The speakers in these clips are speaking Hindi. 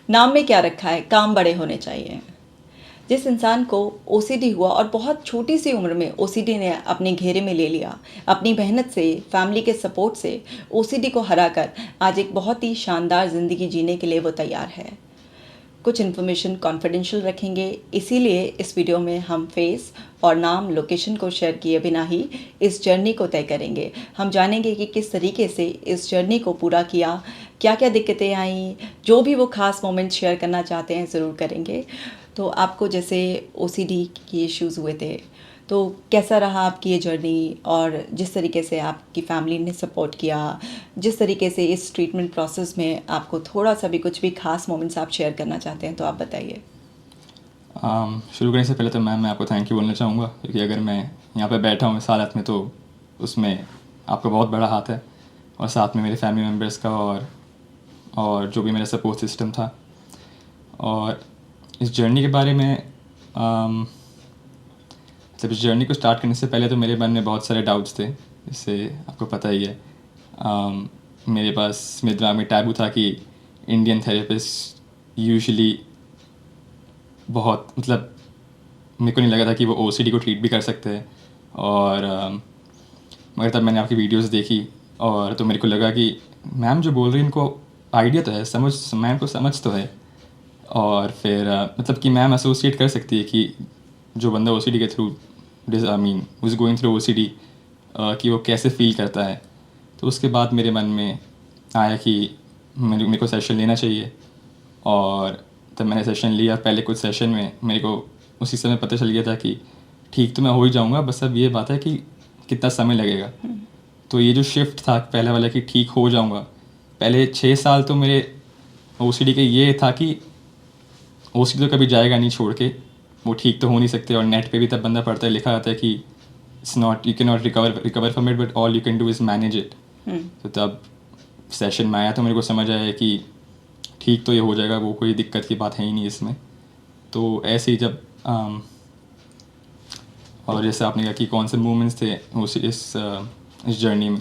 नाम में क्या रखा है, काम बड़े होने चाहिए। जिस इंसान को ओसीडी हुआ और बहुत छोटी सी उम्र में ओसीडी ने अपने घेरे में ले लिया, अपनी मेहनत से, फैमिली के सपोर्ट से ओसीडी को हराकर आज एक बहुत ही शानदार ज़िंदगी जीने के लिए वो तैयार है। कुछ इन्फॉर्मेशन कॉन्फिडेंशियल रखेंगे, इसीलिए इस वीडियो में हम फेस और नाम, लोकेशन को शेयर किए बिना ही इस जर्नी को तय करेंगे। हम जानेंगे कि किस तरीके से इस जर्नी को पूरा किया, क्या क्या दिक्कतें आईं, जो भी वो ख़ास मोमेंट शेयर करना चाहते हैं ज़रूर करेंगे। तो आपको जैसे ओसीडी के इश्यूज़ हुए थे, तो कैसा रहा आपकी ये जर्नी, और जिस तरीके से आपकी फैमिली ने सपोर्ट किया, जिस तरीके से इस ट्रीटमेंट प्रोसेस में आपको थोड़ा सा भी कुछ भी खास मोमेंट्स आप शेयर करना चाहते हैं तो आप बताइए। शुरू करने से पहले तो मैम मैं आपको थैंक यू बोलना चाहूँगा, क्योंकि अगर मैं यहाँ पे बैठा हूँ इस हालत में तो उसमें आपका बहुत बड़ा हाथ है, और साथ में मेरे फैमिली मेम्बर्स का और जो भी मेरा सपोर्ट सिस्टम था। और इस जर्नी के बारे में जब इस जर्नी को स्टार्ट करने से पहले तो मेरे मन में बहुत सारे डाउट्स थे, जिससे आपको पता ही है। मेरे दिमाग में टैबू था कि इंडियन थेरेपिस्ट यूजुअली बहुत मेरे को नहीं लगा था कि वो ओसीडी को ट्रीट भी कर सकते हैं। और मगर तब मैंने आपकी वीडियोस देखी और तो मेरे को लगा कि मैम जो बोल रही है इनको आइडिया तो है, मैम को समझ तो है। और फिर कि मैम एसोसिएट कर सकती है कि जो बंदा ओसीडी के through is going through OCD कि वो कैसे फील करता है। तो उसके बाद मेरे मन में आया कि मेरे को सेशन लेना चाहिए, और तब मैंने सेशन लिया। पहले कुछ सेशन में मेरे को उसी समय पता चल गया था कि ठीक तो मैं हो ही जाऊँगा, बस अब ये बात है कि कितना समय लगेगा। तो ये जो शिफ्ट था पहले वाला कि ठीक हो जाऊँगा, पहले 6 साल तो मेरे ओसीडी के ये था कि ओसीडी तो कभी जाएगा नहीं छोड़ के, वो ठीक तो हो नहीं सकते। और नेट पे भी तब बंदा पढ़ता है, लिखा आता है कि it's not, you can not recover from it, but all you can do is manage it. तो तब सेशन में आया तो मेरे को समझ आया कि ठीक तो ये हो जाएगा, वो कोई दिक्कत की बात है ही नहीं इसमें। तो ऐसे ही जब और जैसे आपने कहा कि कौन से मूवमेंट्स थे इस जर्नी में,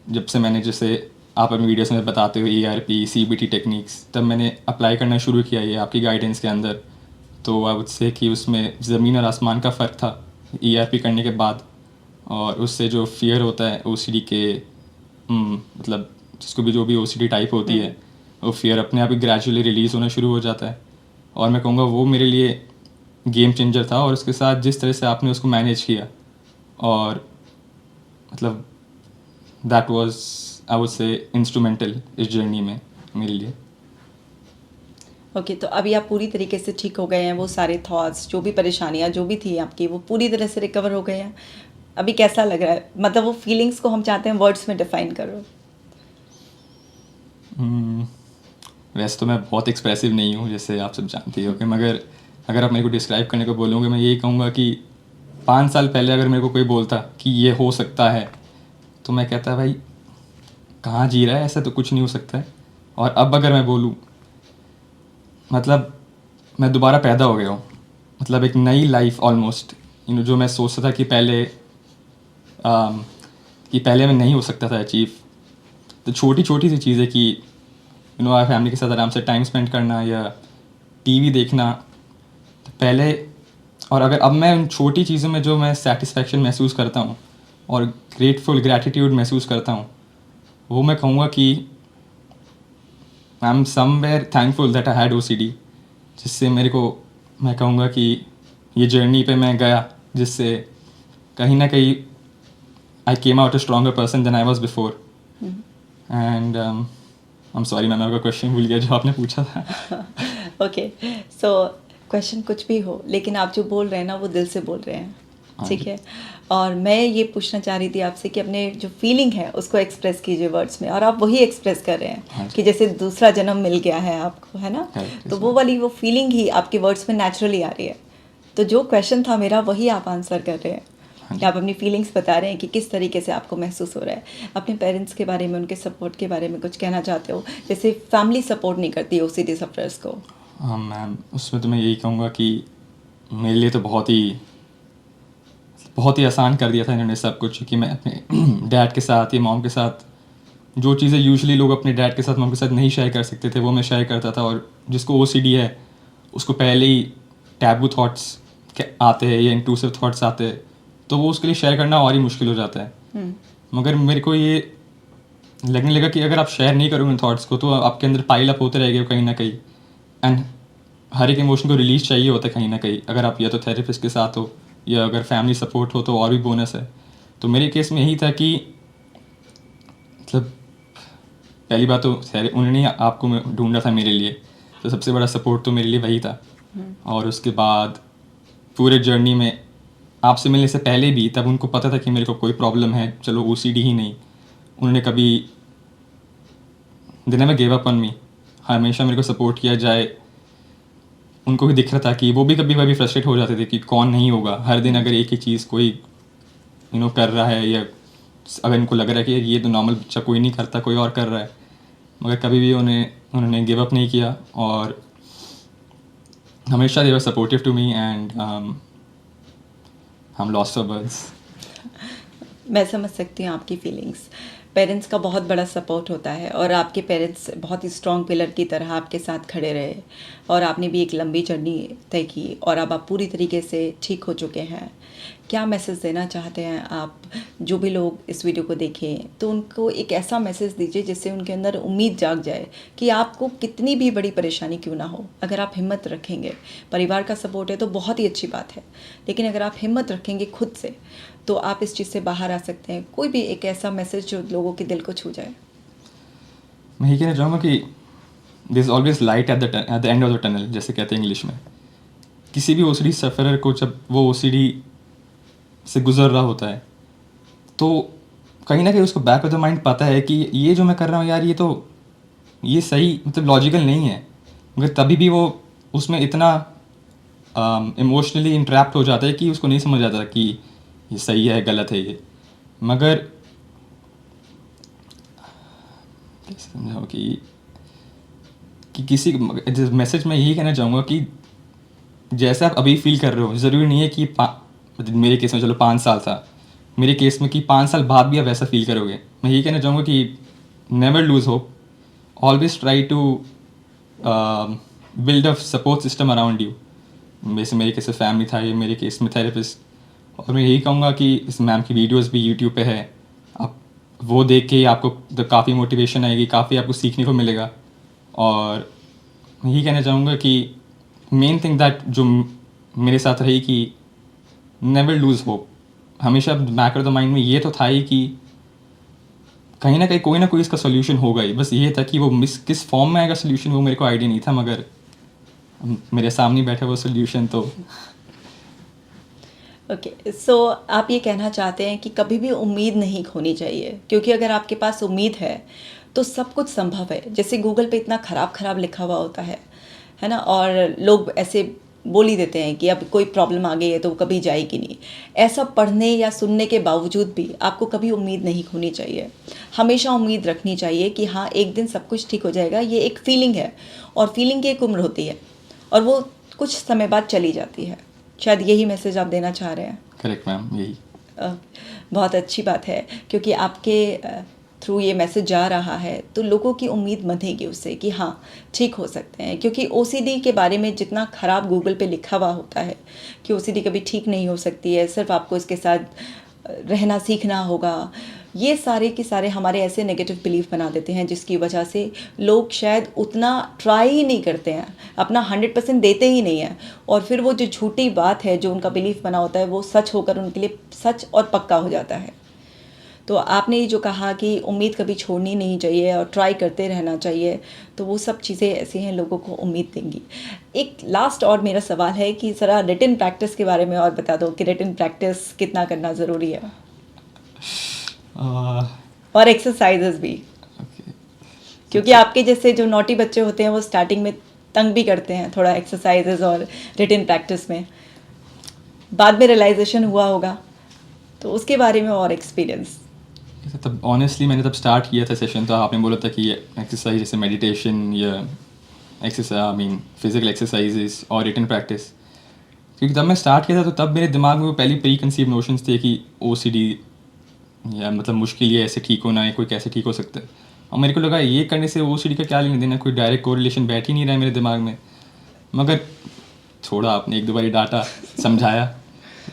जब से मैंने जैसे आप अपनी वीडियोस में बताते हो ERP CBT टेक्निक्स, तब मैंने अप्लाई करना शुरू किया ये आपकी गाइडेंस के अंदर। तो आई वुड से कि उसमें ज़मीन और आसमान का फ़र्क था ERP करने के बाद। और उससे जो फियर होता है OCD के, जिसको भी जो भी OCD टाइप होती है, वो फियर अपने आप ही ग्रेजुअली रिलीज़ होना शुरू हो जाता है। और मैं कहूँगा वो मेरे लिए गेम चेंजर था। और उसके साथ जिस तरह से आपने उसको मैनेज किया, और that was I would say instrumental इस जर्नी में मेरे लिए। ओके, तो अभी आप पूरी तरीके से ठीक हो गए हैं, वो सारे थॉट्स, जो भी परेशानियाँ जो भी थी आपकी, वो पूरी तरह से रिकवर हो गए हैं। अभी कैसा लग रहा है, मतलब वो फीलिंग्स को हम चाहते हैं वर्ड्स में डिफाइन करो। वैसे तो मैं बहुत एक्सप्रेसिव नहीं हूँ, जैसे आप सब जानती हो कि, मगर अगर आप मेरे को डिस्क्राइब करने को बोलोगे, मैं यही कहूँगा कि 5 साल पहले अगर मेरे को कोई बोलता कि ये हो सकता है, तो मैं कहता भाई कहाँ जी रहा है, ऐसा तो कुछ नहीं हो सकता है। और अब अगर मैं बोलूँ, मैं दोबारा पैदा हो गया हूँ, एक नई लाइफ ऑलमोस्ट। जो मैं सोचता था कि पहले मैं नहीं हो सकता था अचीव। तो छोटी छोटी सी चीज़ें कि फैमिली के साथ आराम से टाइम स्पेंड करना या टीवी देखना, तो पहले, और अगर अब मैं उन छोटी चीज़ों में जो मैं सेटिस्फेक्शन महसूस करता हूँ और ग्रैटिट्यूड महसूस करता हूँ, वो मैं कहूँगा कि I am somewhere thankful that I had OCD, जिससे मैं कहूँगा कि ये जर्नी पे मैं गया, जिससे कहीं ना कहीं I came out a stronger person than I was before. And I am sorry ma'am, आपका क्वेश्चन भूल गया जो आपने पूछा था। ओके, सो क्वेश्चन कुछ भी हो, लेकिन आप जो बोल रहे हैं ना वो दिल से बोल रहे हैं, ठीक है। और मैं ये पूछना चाह रही थी आपसे कि अपने जो फीलिंग है उसको एक्सप्रेस कीजिए वर्ड्स में, और आप वही एक्सप्रेस कर रहे हैं कि जैसे दूसरा जन्म मिल गया है आपको, है ना। तो वो वाली वो फीलिंग ही आपके वर्ड्स में नेचुरली आ रही है। तो जो क्वेश्चन था मेरा वही आप आंसर कर रहे हैं कि आप अपनी फीलिंग्स बता रहे हैं कि किस तरीके से आपको महसूस हो रहा है। अपने पेरेंट्स के बारे में, उनके सपोर्ट के बारे में कुछ कहना चाहते हो, जैसे फैमिली सपोर्ट नहीं करती OCD सफरर्स को। हाँ मैम, उसमें तो मैं यही कहूँगा कि मेरे लिए तो बहुत ही आसान कर दिया था इन्होंने सब कुछ, कि मैं अपने डैड के साथ या मॉम के साथ जो चीज़ें यूजुअली लोग अपने डैड के साथ मम के साथ नहीं शेयर कर सकते थे वो मैं शेयर करता था, और जिसको ओसीडी है उसको पहले ही टैबू थॉट्स आते हैं या इंट्रूसिव थॉट्स आते हैं, तो वो उसके लिए शेयर करना और ही मुश्किल हो जाता है। मगर मेरे को ये लगने लगा कि अगर आप शेयर नहीं करोगे उन थॉट्स को तो आपके अंदर पाइल अप होते रहेंगे कहीं ना कहीं, एंड हर एक इमोशन को रिलीज चाहिए होता है कहीं ना कहीं, अगर आप या तो थेरेपिस्ट के साथ हो या अगर फैमिली सपोर्ट हो तो और भी बोनस है। तो मेरे केस में यही था कि मतलब पहली बात तो उन्होंने आपको ढूंढा था मेरे लिए, तो सबसे बड़ा सपोर्ट तो मेरे लिए वही था। और उसके बाद पूरे जर्नी में आपसे मिलने से पहले भी तब उनको पता था कि मेरे को कोई प्रॉब्लम है, चलो ओसीडी ही नहीं, उन्होंने कभी they never give up on me, हमेशा मेरे को सपोर्ट किया जाए। उनको भी दिख रहा था कि वो भी कभी कभी फ्रस्ट्रेट हो जाते थे कि कौन नहीं होगा, हर दिन अगर एक ही चीज़ कोई कर रहा है, या अगर इनको लग रहा है कि ये तो नॉर्मल बच्चा कोई नहीं करता, कोई और कर रहा है, मगर कभी भी उन्होंने गिव अप नहीं किया, और हमेशा दे वर सपोर्टिव टू मी, एंड हम लॉस्ट फॉर वर्ड्स। मैं समझ सकती हूँ आपकी फीलिंग्स। पेरेंट्स का बहुत बड़ा सपोर्ट होता है और आपके पेरेंट्स बहुत ही स्ट्रॉन्ग पिलर की तरह आपके साथ खड़े रहे, और आपने भी एक लंबी जर्नी तय की और अब आप पूरी तरीके से ठीक हो चुके हैं। क्या मैसेज देना चाहते हैं आप, जो भी लोग इस वीडियो को देखें तो उनको एक ऐसा मैसेज दीजिए जिससे उनके अंदर उम्मीद जाग जाए कि आपको कितनी भी बड़ी परेशानी क्यों ना हो, अगर आप हिम्मत रखेंगे, परिवार का सपोर्ट है तो बहुत ही अच्छी बात है, लेकिन अगर आप हिम्मत रखेंगे खुद से तो आप इस चीज़ से बाहर आ सकते हैं। कोई भी एक ऐसा मैसेज जो लोगों के दिल को छू जाए। मैं ये कहना चाहूँगा कि there is always light at the end of the tunnel, जैसे कहते हैं इंग्लिश में। किसी भी ओसीडी सफ़रर को जब वो ओसीडी से गुजर रहा होता है तो कहीं ना कहीं उसको बैक ऑफ द माइंड पता है कि ये जो मैं कर रहा हूँ यार, ये सही मतलब लॉजिकल नहीं है, मगर तभी भी वो उसमें इतना इमोशनली इंट्रैप्ट हो जाता है कि उसको नहीं समझ आता कि ये सही है गलत है ये। मगर कैसे समझाऊँ कि किसी मैसेज में यही कहना चाहूँगा कि जैसा आप अभी फील कर रहे हो ज़रूरी नहीं है कि मेरे केस में चलो 5 साल था, मेरे केस में कि 5 साल बाद भी आप वैसा फील करोगे। मैं यही कहना चाहूँगा कि never lose hope, always try to build a support system around you. वैसे मेरे केस में फैमिली था, ये मेरे केस में थेरेपिस्ट, और मैं यही कहूँगा कि इस मैम की वीडियोस भी यूट्यूब पे है, आप वो देख के आपको काफ़ी मोटिवेशन आएगी, काफ़ी आपको सीखने को मिलेगा। और मैं यही कहना चाहूँगा कि मेन थिंग दैट जो मेरे साथ रही कि नेवर लूज़ होप, हमेशा बैक ऑफ द माइंड में ये तो था ही कि कहीं ना कहीं कोई ना कोई इसका सोल्यूशन होगा ही, बस ये था कि वो किस फॉर्म में आएगा सोल्यूशन वो मेरे को आइडिया नहीं था, मगर मेरे सामने बैठा वो सोल्यूशन तो। ओके, सो आप ये कहना चाहते हैं कि कभी भी उम्मीद नहीं खोनी चाहिए, क्योंकि अगर आपके पास उम्मीद है तो सब कुछ संभव है। जैसे गूगल पे इतना ख़राब लिखा हुआ होता है ना, और लोग ऐसे बोल ही देते हैं कि अब कोई प्रॉब्लम आ गई है तो कभी जाएगी नहीं। ऐसा पढ़ने या सुनने के बावजूद भी आपको कभी उम्मीद नहीं खोनी चाहिए, हमेशा उम्मीद रखनी चाहिए कि हाँ एक दिन सब कुछ ठीक हो जाएगा। ये एक फीलिंग है और फीलिंग की एक उम्र होती है और वो कुछ समय बाद चली जाती है। शायद यही मैसेज आप देना चाह रहे हैं। करेक्ट मैम, यही। बहुत अच्छी बात है, क्योंकि आपके थ्रू ये मैसेज जा रहा है तो लोगों की उम्मीद बंधेगी उससे कि हाँ ठीक हो सकते हैं। क्योंकि ओसीडी के बारे में जितना ख़राब गूगल पे लिखा हुआ होता है कि ओसीडी कभी ठीक नहीं हो सकती है, सिर्फ आपको इसके साथ रहना सीखना होगा, ये सारे के सारे हमारे ऐसे नेगेटिव बिलीफ बना देते हैं जिसकी वजह से लोग शायद उतना ट्राई ही नहीं करते हैं, अपना 100% देते ही नहीं हैं, और फिर वो जो झूठी बात है जो उनका बिलीफ बना होता है वो सच होकर उनके लिए सच और पक्का हो जाता है। तो आपने ये जो कहा कि उम्मीद कभी छोड़नी नहीं चाहिए और ट्राई करते रहना चाहिए, तो वो सब चीज़ें ऐसी हैं लोगों को उम्मीद देंगी। एक लास्ट और मेरा सवाल है कि ज़रा रिटन प्रैक्टिस के बारे में और बता दो कि रिटन प्रैक्टिस कितना करना ज़रूरी है, और एक्सरसाइजेस भी, क्योंकि आपके जैसे जो नॉटी बच्चे होते हैं वो स्टार्टिंग में तंग भी करते हैं थोड़ा एक्सरसाइजेस और रिटन प्रैक्टिस में, बाद में रियलाइजेशन हुआ होगा, तो उसके बारे में और एक्सपीरियंस। तब ऑनेस्टली मैंने तब स्टार्ट किया था सेशन, तो आपने बोला था कि एक्सरसाइज जैसे मेडिटेशन या एक्सरसाइज फिजिकल एक्सरसाइजेस और रिटन प्रैक्टिस, क्योंकि तब मैं स्टार्ट किया था तो तब मेरे दिमाग में वो पहली प्री कंसीव नोशंस थे कि ओसीडी या मतलब मुश्किल ये ऐसे ठीक होना है, कोई कैसे ठीक हो सकता है। और मेरे को लगा ये करने से OCD का क्या लेना देना, कोई डायरेक्ट कोरिलेशन बैठ ही नहीं रहा है मेरे दिमाग में। मगर छोड़ा, आपने एक दो बारी डांटा, समझाया,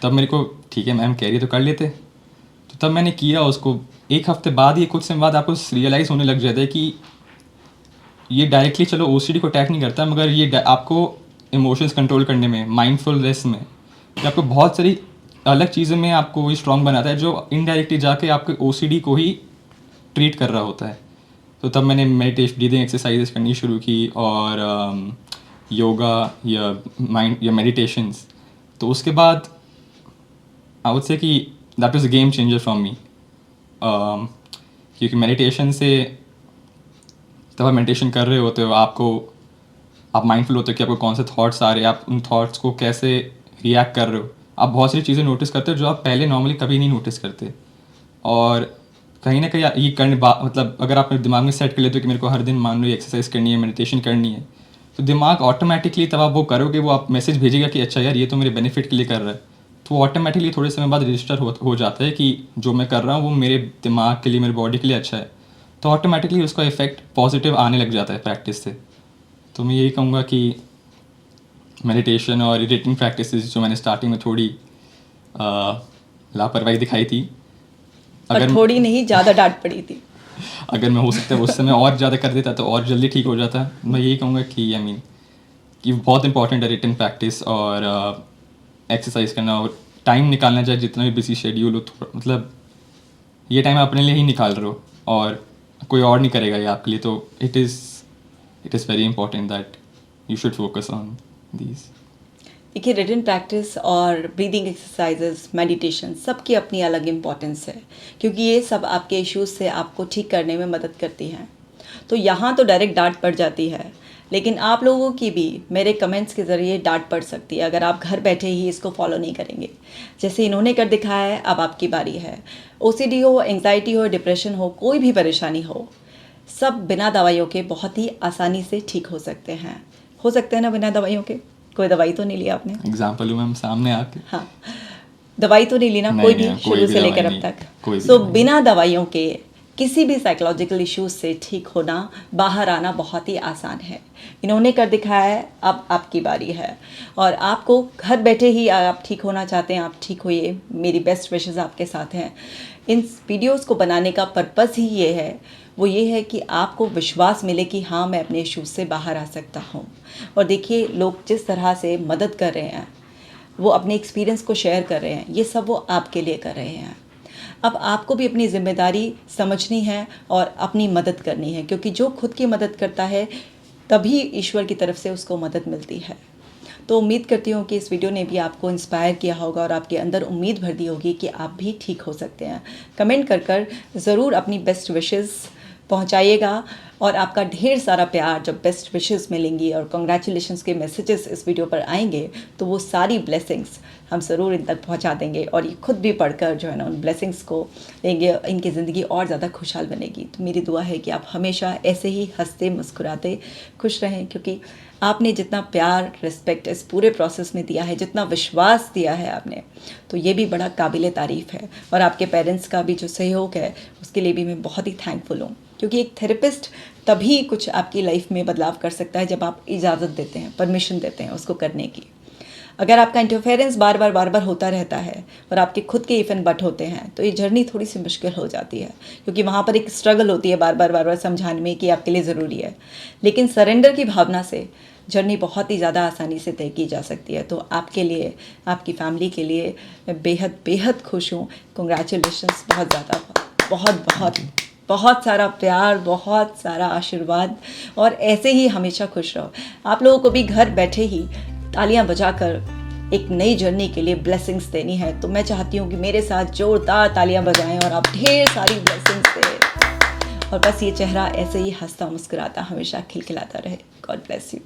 तब मेरे को ठीक है मैम कह रही है तो कर लेते। तो तब मैंने किया उसको। एक हफ्ते बाद, ये कुछ समय बाद आपको रियलाइज़ होने लग जाता है कि ये डायरेक्टली चलो OCD को अटैक नहीं करता, मगर ये आपको इमोशंस कंट्रोल करने में, माइंडफुलनेस में, ये आपको बहुत सारी अलग चीज़ों में आपको वही स्ट्रॉन्ग बनाता है जो इनडायरेक्टली जाके आपके OCD को ही ट्रीट कर रहा होता है। तो तब मैंने ब्रीदिंग एक्सरसाइजेस करनी शुरू की और योगा या मेडिटेशंस। तो उसके बाद आई वुड से कि that was a game changer from me, क्योंकि मेडिटेशन से, तब आप मेडिटेशन कर रहे होते हो, आप माइंडफुल होते हो कि आपको कौन से थॉट्स आ रहे हैं, आप उन थॉट्स को कैसे रिएक्ट कर रहे हो, आप बहुत सारी चीज़ें नोटिस करते हो जो आप पहले नॉर्मली कभी नहीं नोटिस करते। और कहीं ना कहीं ये मतलब अगर आप अपने दिमाग में सेट कर लेते हो कि मेरे को हर दिन मान लो ये एक्सरसाइज करनी है, मेडिटेशन करनी है, तो दिमाग ऑटोमेटिकली, तब आप वो करोगे, वो आप मैसेज भेजेगा कि अच्छा यार ये तो मेरे बेनिफिट के लिए कर रहा है। तो वो ऑटोमेटिकली थोड़े समय बाद रजिस्टर हो जाता है कि जो मैं कर रहा हूँ वो मेरे दिमाग के लिए, मेरे बॉडी के लिए अच्छा है। तो ऑटोमेटिकली उसका इफेक्ट पॉजिटिव आने लग जाता है प्रैक्टिस से। तो मैं यही कहूँगा कि मेडिटेशन और रीडिंग प्रैक्टिसेस जो मैंने स्टार्टिंग में थोड़ी लापरवाही दिखाई थी, और थोड़ी नहीं, ज़्यादा डांट पड़ी थी। अगर मैं हो सकता है उस समय और ज़्यादा कर देता तो और जल्दी ठीक हो जाता। मैं यही कहूँगा कि कि बहुत इंपॉर्टेंट है रिटन प्रैक्टिस और एक्सरसाइज करना, और टाइम निकालना चाहिए। जितना भी बिजी शेड्यूल हो, मतलब ये टाइम आप अपने लिए ही निकाल रहे हो और कोई और नहीं करेगा ये आपके लिए। तो it is very important that you should focus on these. देखिए, रिटन प्रैक्टिस और ब्रीदिंग एक्सरसाइजेस, मेडिटेशन, सबकी अपनी अलग इम्पॉर्टेंस है, क्योंकि ये सब आपके इश्यूज से आपको ठीक करने में मदद करती हैं। तो यहाँ तो डायरेक्ट डांट पड़ जाती है, लेकिन आप लोगों की भी मेरे कमेंट्स के ज़रिए डांट पड़ सकती है अगर आप घर बैठे ही इसको फॉलो नहीं करेंगे। जैसे इन्होंने कर दिखाया है, अब आपकी बारी है। OCD हो, एंग्जाइटी हो, डिप्रेशन हो, कोई भी परेशानी हो, सब बिना दवाइयों के बहुत ही आसानी से ठीक हो सकते हैं ना बिना दवाइयों के? कोई दवाई तो नहीं लिया आपने? एग्जाम्पल हूँ मैम सामने आके। हाँ, दवाई तो नहीं ली ना, कोई भी शुरू से लेकर अब तक। सो बिना दवाइयों के किसी भी साइकोलॉजिकल इश्यूज से ठीक होना, बाहर आना बहुत ही आसान है। इन्होंने कर दिखाया है, अब आपकी बारी है। और आपको घर बैठे ही आप ठीक होना चाहते हैं, आप ठीक होइए। मेरी बेस्ट विशेस आपके साथ हैं। इन वीडियोस को बनाने का पर्पस ही ये है, वो ये है कि आपको विश्वास मिले कि हाँ, मैं अपने इश्यूज से बाहर आ सकता हूँ। और देखिए, लोग जिस तरह से मदद कर रहे हैं, वो अपने एक्सपीरियंस को शेयर कर रहे हैं, ये सब वो आपके लिए कर रहे हैं। अब आपको भी अपनी जिम्मेदारी समझनी है और अपनी मदद करनी है, क्योंकि जो खुद की मदद करता है तभी ईश्वर की तरफ से उसको मदद मिलती है। तो उम्मीद करती हूँ कि इस वीडियो ने भी आपको इंस्पायर किया होगा और आपके अंदर उम्मीद भर दी होगी कि आप भी ठीक हो सकते हैं। कमेंट कर ज़रूर अपनी बेस्ट विशेस पहुंचाइएगा, और आपका ढेर सारा प्यार जब बेस्ट विशेस मिलेंगी और कंग्रेचुलेशंस के मैसेजेस इस वीडियो पर आएंगे, तो वो सारी ब्लेसिंग्स हम ज़रूर इन तक पहुंचा देंगे, और ये खुद भी पढ़कर जो है ना उन ब्लेसिंग्स को लेंगे, इनकी ज़िंदगी और ज़्यादा खुशहाल बनेगी। तो मेरी दुआ है कि आप हमेशा ऐसे ही हंसते मुस्कुराते खुश रहें, क्योंकि आपने जितना प्यार, रिस्पेक्ट इस पूरे प्रोसेस में दिया है, जितना विश्वास दिया है आपने, तो ये भी बड़ा काबिल तारीफ़ है। और आपके पेरेंट्स का भी जो सहयोग है, उसके लिए भी मैं बहुत ही थैंकफुल हूँ, क्योंकि एक थेरेपिस्ट तभी कुछ आपकी लाइफ में बदलाव कर सकता है जब आप इजाज़त देते हैं, परमिशन देते हैं उसको करने की। अगर आपका इंटरफेरेंस बार बार होता रहता है और आपके खुद के इफ एंड बट होते हैं, तो ये जर्नी थोड़ी सी मुश्किल हो जाती है, क्योंकि वहाँ पर एक स्ट्रगल होती है बार बार समझाने में कि आपके लिए ज़रूरी है। लेकिन सरेंडर की भावना से जर्नी बहुत ही ज़्यादा आसानी से तय की जा सकती है। तो आपके लिए, आपकी फैमिली के लिए मैं बेहद खुश हूँ। कंग्रेचुलेशंस, बहुत ज़्यादा, बहुत सारा प्यार, बहुत सारा आशीर्वाद, और ऐसे ही हमेशा खुश रहो। आप लोगों को भी घर बैठे ही तालियां बजाकर एक नई जर्नी के लिए ब्लेसिंग्स देनी है, तो मैं चाहती हूँ कि मेरे साथ जोरदार तालियां बजाएं और आप ढेर सारी ब्लेसिंग्स दें, और बस ये चेहरा ऐसे ही हंसता मुस्कुराता हमेशा खिलखिलाता रहे। God bless you.